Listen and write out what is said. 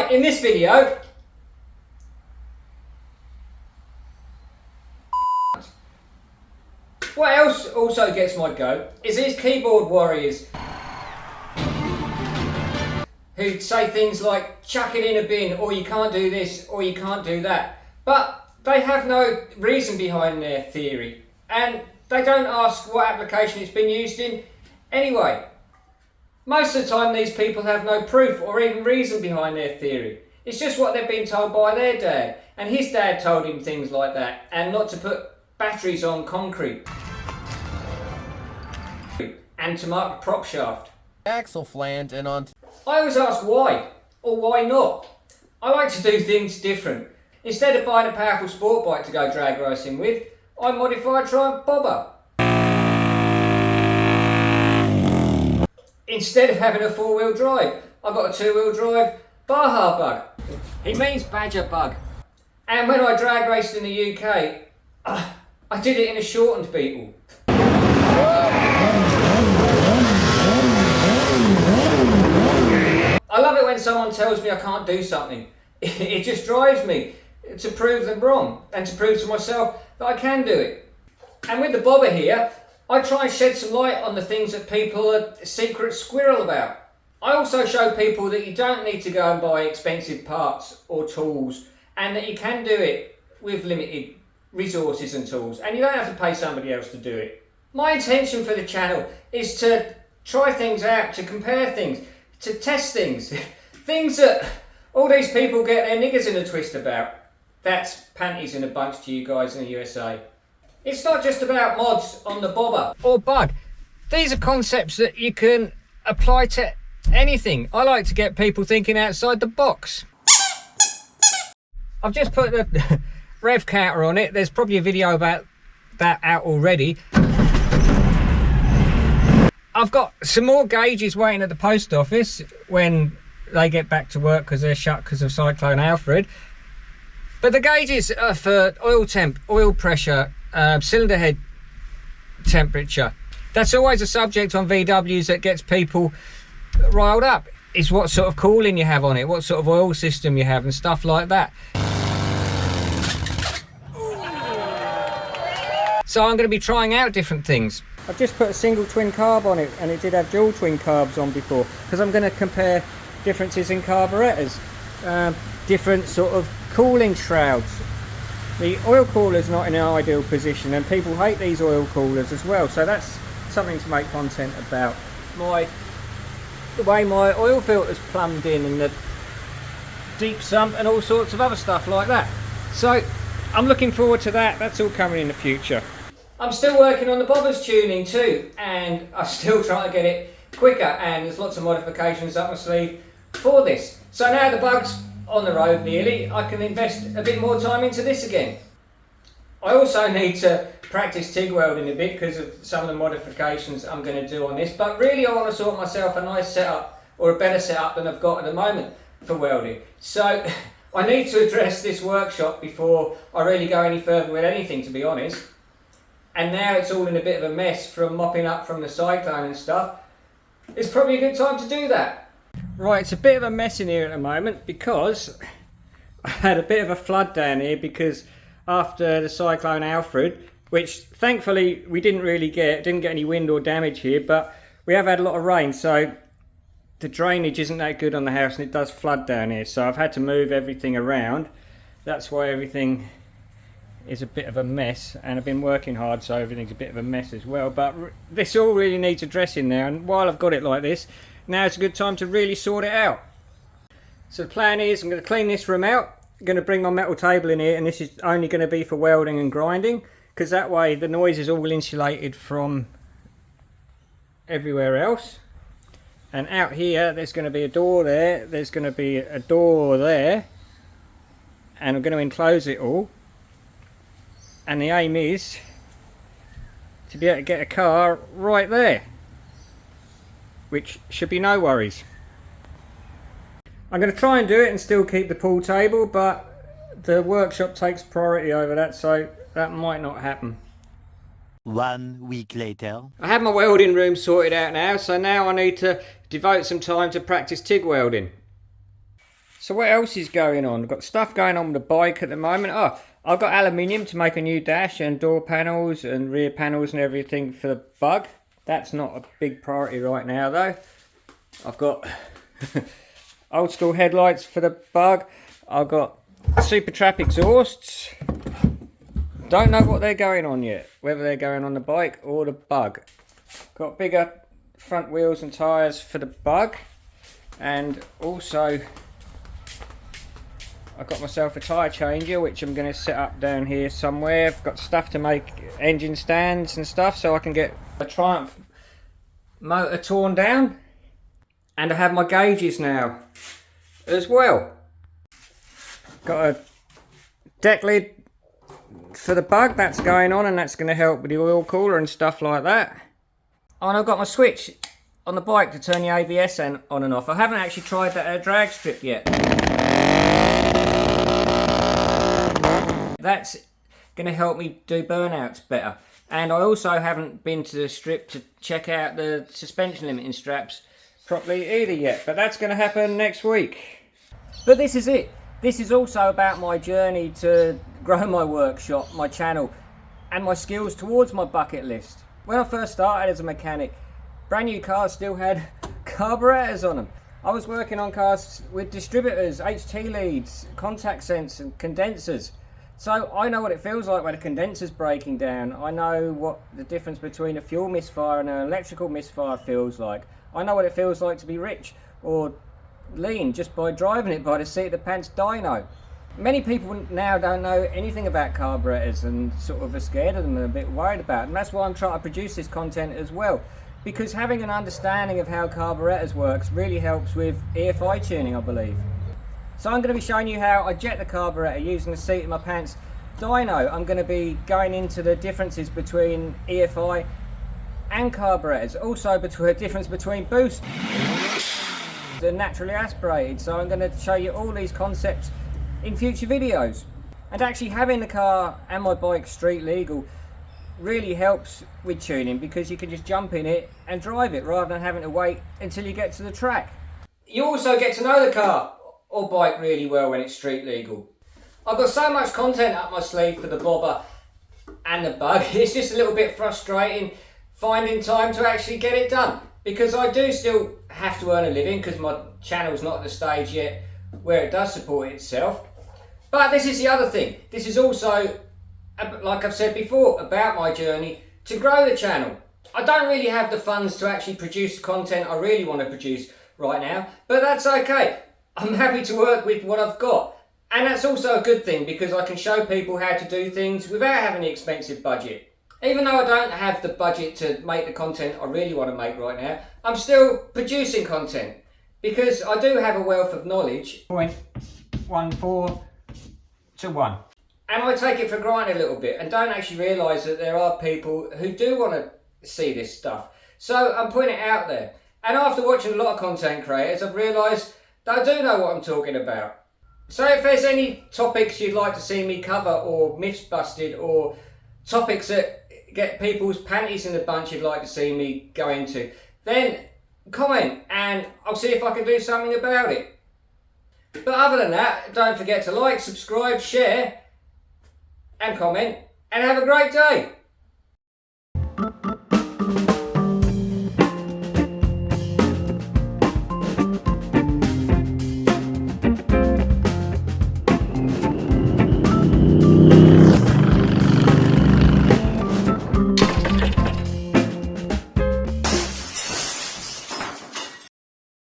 Right, in this video, what else also gets my goat is these keyboard warriors who say things like chuck it in a bin, or you can't do this, or you can't do that. But they have no reason behind their theory, and they don't ask what application it's been used in. Anyway, most of the time these people have no proof or even reason behind their theory. It's just what they've been told by their dad, and his dad told him things like that, and not to put batteries on concrete, and to mark the prop shaft, axle flange, and on. I always ask why, or why not. I like to do things different. Instead of buying a powerful sport bike to go drag racing with, I modify a Triumph bobber. Instead of having a four-wheel drive, I've got a two-wheel drive Baja bug. It means badger bug. And when I drag raced in the UK, I did it in a shortened Beetle. I love it when someone tells me I can't do something. It just drives me to prove them wrong and to prove to myself that I can do it. And with the bobber here, I try and shed some light on the things that people are secret squirrel about. I also show people that you don't need to go and buy expensive parts or tools, and that you can do it with limited resources and tools, and you don't have to pay somebody else to do it. My intention for the channel is to try things out, to compare things, to test things. Things that all these people get their niggers in a twist about. That's panties in a bunch to you guys in the USA. It's not just about mods on the bobber or bug. These are concepts that you can apply to anything. I like to get people thinking outside the box. I've just put the rev counter on it. There's probably a video about that out already. I've got some more gauges waiting at the post office when they get back to work because they're shut because of Cyclone Alfred. But the gauges are for oil temp, oil pressure, cylinder head temperature. That's always a subject on VWs that gets people riled up. It's what sort of cooling you have on it, what sort of oil system you have and stuff like that. So I'm going to be trying out different things. I've just put a single twin carb on it, and it did have dual twin carbs on before, because I'm going to compare differences in carburetors, different sort of cooling shrouds. The oil cooler's not in an ideal position, and people hate these oil coolers as well, so that's something to make content about. The way my oil filter's plumbed in, and the deep sump and all sorts of other stuff like that. So I'm looking forward to that. That's all coming in the future. I'm still working on the bobbers tuning too, and I'm still trying to get it quicker, and there's lots of modifications up my sleeve for this. So now the bug's on the road nearly, I can invest a bit more time into this again. I also need to practice TIG welding a bit because of some of the modifications I'm going to do on this, but really I want to sort myself a nice setup, or a better setup than I've got at the moment for welding. So I need to address this workshop before I really go any further with anything, to be honest. And now it's all in a bit of a mess from mopping up from the cyclone and stuff. It's probably a good time to do that. Right, it's a bit of a mess in here at the moment because I had a bit of a flood down here because after the Cyclone Alfred, which thankfully we didn't get any wind or damage here, but we have had a lot of rain, so the drainage isn't that good on the house and it does flood down here. So I've had to move everything around. That's why everything is a bit of a mess, and I've been working hard, so everything's a bit of a mess as well. But this all really needs addressing now, and while I've got it like this, now it's a good time to really sort it out. So the plan is I'm going to clean this room out. I'm going to bring my metal table in here, and this is only going to be for welding and grinding, because that way the noise is all insulated from everywhere else. And out here there's going to be a door there, there's going to be a door there, and I'm going to enclose it all. And the aim is to be able to get a car right there, which should be no worries. I'm going to try and do it and still keep the pool table, but the workshop takes priority over that, so that might not happen. 1 week later. I have my welding room sorted out now, so now I need to devote some time to practice TIG welding. So what else is going on? I've got stuff going on with the bike at the moment. Oh, I've got aluminium to make a new dash and door panels and rear panels and everything for the Bug. That's not a big priority right now though. I've got old school headlights for the Bug. I've got Super Trap exhausts. Don't know what they're going on yet, whether they're going on the bike or the Bug. Got bigger front wheels and tyres for the Bug, and also I've got myself a tyre changer which I'm going to set up down here somewhere. I've got stuff to make engine stands and stuff so I can get a Triumph motor torn down, and I have my gauges now as well. Got a deck lid for the Bug that's going on, and that's going to help with the oil cooler and stuff like that. Oh, and I've got my switch on the bike to turn the ABS on and off. I haven't actually tried that drag strip yet. That's going to help me do burnouts better. And I also haven't been to the strip to check out the suspension limiting straps properly either yet, but that's going to happen next week. But this is it. This is also about my journey to grow my workshop, my channel, and my skills towards my bucket list. When I first started as a mechanic, brand new cars still had carburetors on them. I was working on cars with distributors, HT leads, contact sensors and condensers. So I know what it feels like when a condenser's breaking down. I know what the difference between a fuel misfire and an electrical misfire feels like. I know what it feels like to be rich or lean just by driving it by the seat of the pants dyno. Many people now don't know anything about carburetors and sort of are scared of them and a bit worried about them. That's why I'm trying to produce this content as well, because having an understanding of how carburetors works really helps with EFI tuning, I believe. So I'm going to be showing you how I jet the carburetor using the seat of my pants dyno. I'm going to be going into the differences between EFI and carburetors, also the difference between boost and naturally aspirated. So I'm going to show you all these concepts in future videos. And actually having the car and my bike street legal really helps with tuning, because you can just jump in it and drive it rather than having to wait until you get to the track. You also get to know the car or bike really well when it's street legal. I've got so much content up my sleeve for the Bobber and the Bug. It's just a little bit frustrating finding time to actually get it done, because I do still have to earn a living because my channel's not at the stage yet where it does support itself. But this is the other thing. This is also, like I've said before, about my journey to grow the channel. I don't really have the funds to actually produce the content I really want to produce right now, but that's okay. I'm happy to work with what I've got. And that's also a good thing, because I can show people how to do things without having the expensive budget. Even though I don't have the budget to make the content I really want to make right now, I'm still producing content, because I do have a wealth of knowledge. 0.14 to 1. And I take it for granted a little bit and don't actually realise that there are people who do want to see this stuff. So I'm putting it out there. And after watching a lot of content creators, I've realised that I do know what I'm talking about. So if there's any topics you'd like to see me cover, or myths busted, or topics that get people's panties in a bunch you'd like to see me go into, then comment and I'll see if I can do something about it. But other than that, don't forget to like, subscribe, share and comment, and have a great day.